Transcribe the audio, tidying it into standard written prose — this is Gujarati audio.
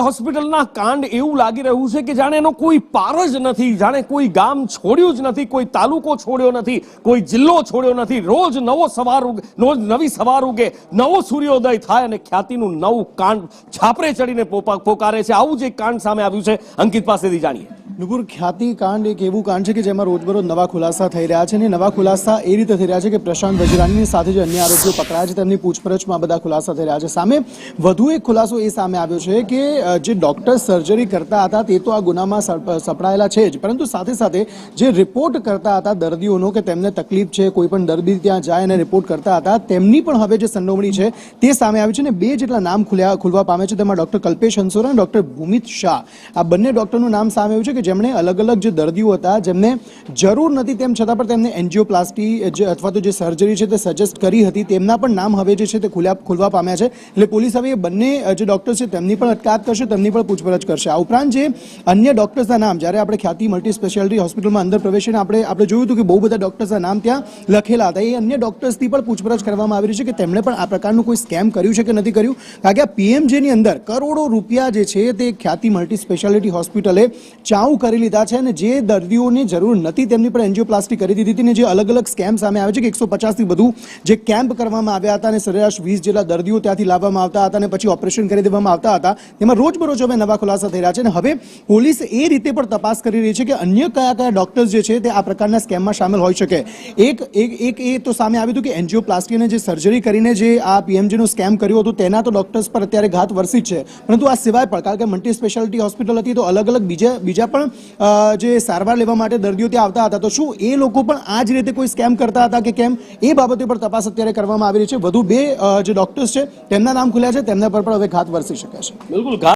હોસ્પિટલના કાંડ એવું લાગી રહ્યું છે કે જાણે એનો કોઈ પાર જ નથી, જાણે કોઈ ગામ છોડ્યું જ નથી, કોઈ તાલુકો છોડ્યો નથી, કોઈ જિલ્લો છોડ્યો નથી. રોજ નવી સવાર ઉગે, નવો સૂર્યોદય થાય અને ખ્યાતિનું નવું કાંડ છાપરે ચડીને પોકારે છે. આવું જ એક કાંડ સામે આવ્યું છે. અંકિત પાસેથી જાણીએ. નુપુર, ખ્યાતિ કાંડ એક એવું કાંડ છે કે જેમાં રોજબરોજ નવા ખુલાસા થઈ રહ્યા છે અને નવા ખુલાસા એ રીતે થઈ રહ્યા છે કે પ્રશાંત વજરાણીની સાથે જે અન્ય આરોપીઓ પકડાયા છે તેમની પૂછપરછમાં બધા ખુલાસા થઈ રહ્યા છે. સામે વધુ એક ખુલાસો એ સામે આવ્યો છે કે જે ડોક્ટર સર્જરી કરતા હતા તે તો આ ગુનામાં સપડાયેલા છે જ, પરંતુ સાથે સાથે જે રિપોર્ટ કરતા હતા દર્દીઓનો કે તેમને તકલીફ છે, કોઈ પણ દર્દી ત્યાં જાય અને રિપોર્ટ કરતા હતા, તેમની પણ હવે જે સંડોવણી છે તે સામે આવી છે અને 2 જેટલા નામ ખુલવા પામે છે. તેમાં ડોક્ટર કલ્પેશ હંસોરા અને ડોક્ટર ભૂમિત શાહ, આ બંને ડોક્ટરનું નામ સામે આવ્યું છે કે જેમણે અલગ અલગ જે દર્દીઓ હતા જેમને જરૂર નથી તેમ છતાં પણ તેમને એન્જિયોપ્લાસ્ટી અથવા તો જે સર્જરી છે તે સજેસ્ટ કરી હતી, તેમના પણ નામ હવે જે છે તે ખુલવા પામ્યા છે. એટલે પોલીસ હવે એ બંને જે ડોક્ટર છે તેમની પણ અટકાયત કરશે, તેમની પણ પૂછપરછ કરશે. આ ઉપરાંત જે અન્ય ડોક્ટર્સના નામ, જ્યારે આપણે ખ્યાતિ મલ્ટી સ્પેશિયાલિટી હોસ્પિટલમાં અંદર પ્રવેશીને આપણે જોયું હતું કે બહુ બધા ડોક્ટર્સના નામ ત્યાં લખેલા હતા, એ અન્ય ડોક્ટર્સથી પણ પૂછપરછ કરવામાં આવી રહી છે કે તેમણે પણ આ પ્રકારનું કોઈ સ્કેમ કર્યું છે કે નથી કર્યું. કારણ કે આ પીએમજેની અંદર કરોડો રૂપિયા જે છે તે ખ્યાતિ મલ્ટી સ્પેશિયાલિટી હોસ્પિટલે ચાઉ કરી લીધા છે અને જે દર્દીઓની જરૂર નથી તેમની પણ એન્જિયોપ્લાસ્ટી કરી દીધી હતી. અને જે અલગ અલગ સ્કેમ સામે આવે છે કે 150થી વધુ જે કેમ્પ કરવામાં આવ્યા હતા અને સરેરાશ 20 જેટલા દર્દીઓ ત્યાંથી લાવવામાં આવતા હતા અને પછી ઓપરેશન કરી દેવામાં આવતા હતા. તેમાં રોજબરોજ હવે નવા ખુલાસા થઈ રહ્યા છે અને હવે પોલીસ એ રીતે પણ તપાસ કરી રહી છે કે અન્ય કયા ડોક્ટર્સ જે છે તે આ પ્રકારના સ્કેમમાં સામેલ હોઈ શકે. એક એ તો સામે આવ્યું હતું કે એન્જિયોપ્લાસ્ટી અને જે સર્જરી કરીને જે આ પીએમજીનું સ્કેમ કર્યું હતું તેના તો ડોક્ટર્સ પર અત્યારે ઘાત વરસી છે, પરંતુ આ સિવાય પણ કારણ કે મલ્ટી સ્પેશિયાલિટી હોસ્પિટલ હતી તો અલગ અલગ બીજા પણ જે સારવાર લેવા માટે દર્દીઓ ત્યાં આવતા હતા, તો શું એ લોકો પણ આ જ રીતે કોઈ સ્કેમ કરતા હતા કે કેમ, એ બાબતે પર તપાસ અત્યારે કરવામાં આવી રહી છે. વધુ 2 જે ડોક્ટર્સ છે તેમના નામ ખુલ્યા છે, તેમના પર પણ હવે ઘાત વરસી શકે છે. બિલકુલ.